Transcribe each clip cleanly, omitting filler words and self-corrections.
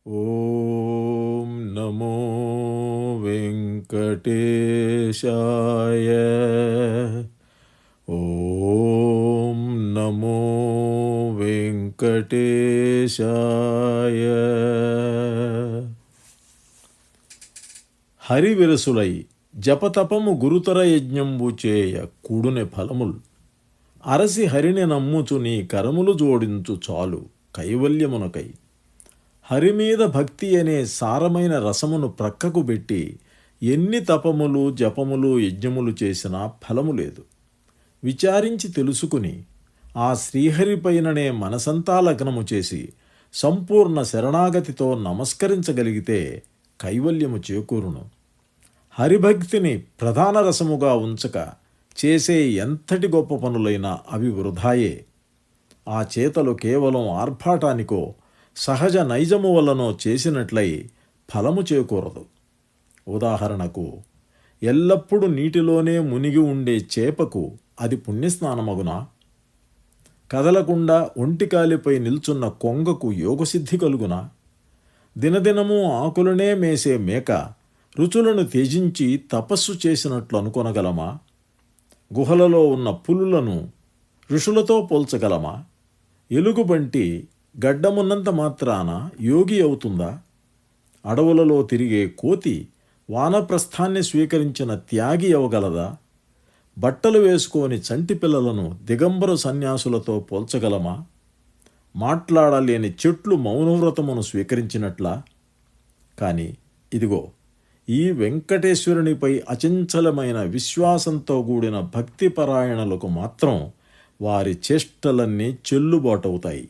ఓం నమో వెంకటేశాయ. ఓం నమో వెంకటేశాయ. హరివిరసులై జపతపము గురుతర యజ్ఞంబు చేయ కూడుని ఫలముల్ అరసి హరిని నమ్ముచు నీ కరములు జోడించు చాలు కైవల్యమునకై. హరిమీద భక్తి అనే సారమైన రసమును ప్రక్కకు పెట్టి ఎన్ని తపములు జపములు యజ్ఞములు చేసినా ఫలము లేదు. విచారించి తెలుసుకుని ఆ శ్రీహరిపైననే మనసంతా లగ్నము చేసి సంపూర్ణ శరణాగతితో నమస్కరించగలిగితే కైవల్యము చేకూరును. హరిభక్తిని ప్రధాన రసముగా ఉంచక చేసే ఎంతటి గొప్ప పనులైనా అవి వృధాయే. ఆ చేతలు కేవలం ఆర్భాటానికో సహజ నైజము వల్లనో చేసినట్లయి ఫలము చేకూరదు. ఉదాహరణకు, ఎల్లప్పుడూ నీటిలోనే మునిగి ఉండే చేపకు అది పుణ్యస్నానమగునా? కదలకుండా ఒంటికాలిపై నిల్చున్న కొంగకు యోగసిద్ధి కలుగునా? దినదినము ఆకులనే మేసే మేక రుచులను త్యజించి తపస్సు చేసినట్లు అనుకొనగలమా? గుహలలో ఉన్న పులులను ఋషులతో పోల్చగలమా? ఎలుగుబంటి గడ్డమున్నంత మాత్రాన యోగి అవుతుందా? అడవులలో తిరిగే కోతి వానప్రస్థాన్ని స్వీకరించిన త్యాగి అవ్వగలదా? బట్టలు వేసుకొని చంటి పిల్లలను దిగంబర సన్యాసులతో పోల్చగలమా? మాట్లాడలేని చెట్లు మౌనవ్రతమును స్వీకరించినట్లా? కానీ ఇదిగో, ఈ వెంకటేశ్వరునిపై అచంచలమైన విశ్వాసంతో కూడిన భక్తిపరాయణులకు మాత్రం వారి చేష్టలన్నీ చెల్లుబాటవుతాయి.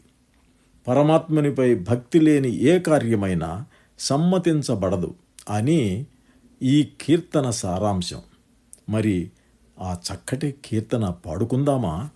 పరమాత్మునిపై భక్తి లేని ఏ కార్యమైనా సమ్మతించబడదు అని ఈ కీర్తన సారాంశం. మరి ఆ చక్కటి కీర్తన పాడుకుందామా?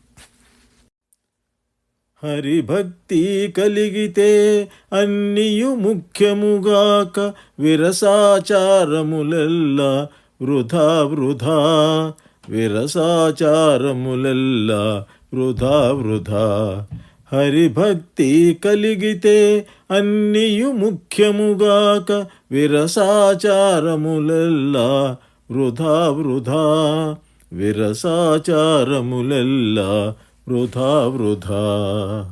హరిభక్తి కలిగితే అన్నియు ముఖ్యముగాక విరసాచారములెల్లా వృధా వృధా. విరసాచారములెల్లా వృధా వృధా. హరిభక్తి కలిగితే అన్నియు ముఖ్యముగాక విరసాచారములెల్లా వృధా వృధా. విరసాచారములెల్లా వృధా వృధా.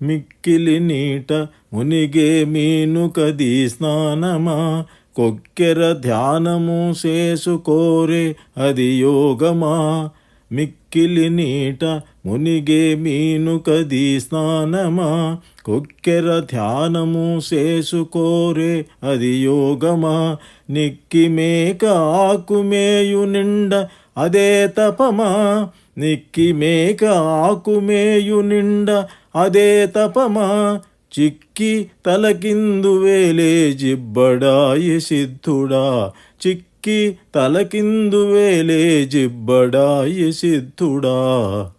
మిక్కిలి నీట మునిగే మీనుకది స్నానమా కొక్కెర ధ్యానము చేసుకోరే అది యోగమా. మిక్కిలి నీట మునిగే మీనుకది స్నానమా కొక్కెర ధ్యానము చేసుకోరే అది యోగమా. నిక్కి మేక ఆకుమేయు నిండ అదే తపమా. నిక్కి మేక ఆకుమేయు నిండ అదే తపమా. చిక్కి తలకిందు వేలే జిబ్బడాయి సిద్ధుడా. చిక్కి తలకిందు వేలే జిబ్బడాయి సిద్ధుడా.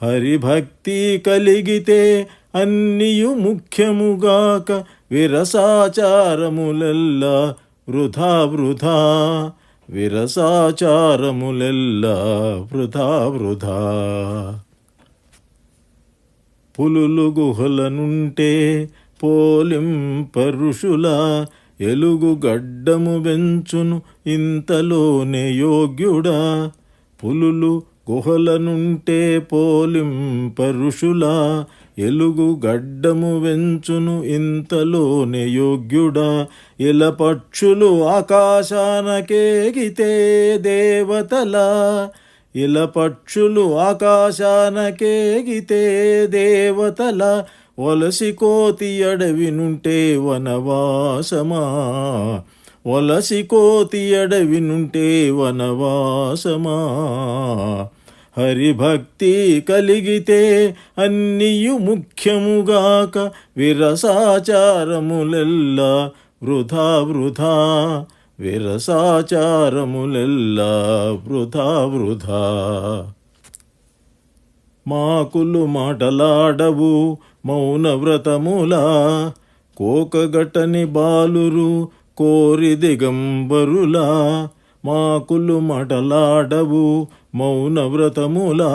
హరిభక్తి కలిగితే అన్నియు ముఖ్యముగాక విరసాచారములెల్లా వృధా వృధా. విరసాచారములెల్లా వృధా వృధా. పులులు గుహలనుంటే పోలింపరుషులా ఎలుగు గడ్డము వెంచును ఇంతలోనే యోగ్యుడా. పులులు గుహలనుంటే పోలింపరుషులా ఎలుగు గడ్డము వెంచును ఇంతలోనే యోగ్యుడా. ఇలపక్షులు ఆకాశానకేగితే దేవతలా. ఇలపక్షులు ఆకాశానకేగితే దేవతల ఒలసి కోతి అడవి నుంటే వనవాసమా. ఒలసి కోతి అడవి నుంటే వనవాసమా. హరిభక్తి కలిగితే అన్నియు ముఖ్యముగాక విరసాచారములెల్లా వృధా వృధా. విరసాచారములెల్లా వృధా వృధా. మాకులు మాటలాడవు మౌనవ్రతములా కోకగటని బాలురు కోరి దిగంబరులా. మాకులు మాటలాడవు మౌనవ్రతములా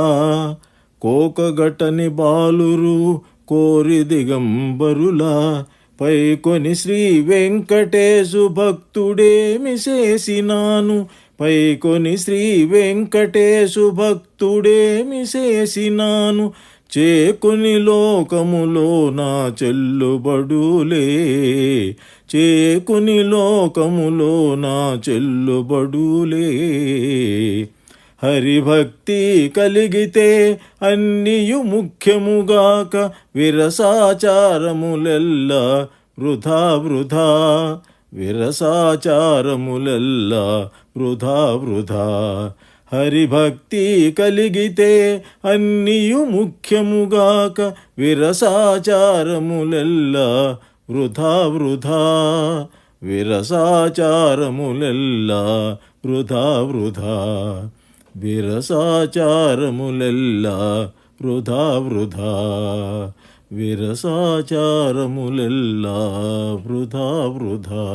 కోకగటని బాలురు కోరి దిగంబరులా. పైకొని శ్రీ వెంకటేశు భక్తుడేమి చేసినాను, పైకొని శ్రీ వెంకటేశు భక్తుడేమి చేసినాను, చేకొని లోకములో నా చెల్లుబడులే, చేకొని లోకములో నా చెల్లుబడులే. హరిభక్తి కలిగితే అన్నియు ముఖ్యముగాక, విరసాచారములెల్లా వృధా వృధా, విరసాచారములెల్లా వృధా వృధా. హరిభక్తి కలిగితే అన్నియు ముఖ్యముగాక, విరసాచారములెల్లా వృధా వృధా, విరసాచారములెల్లా వృధా వృధా, విరసాచారములెల్లా వృధా వృధా, విరసాచారములెల్లా వృధా వృధా.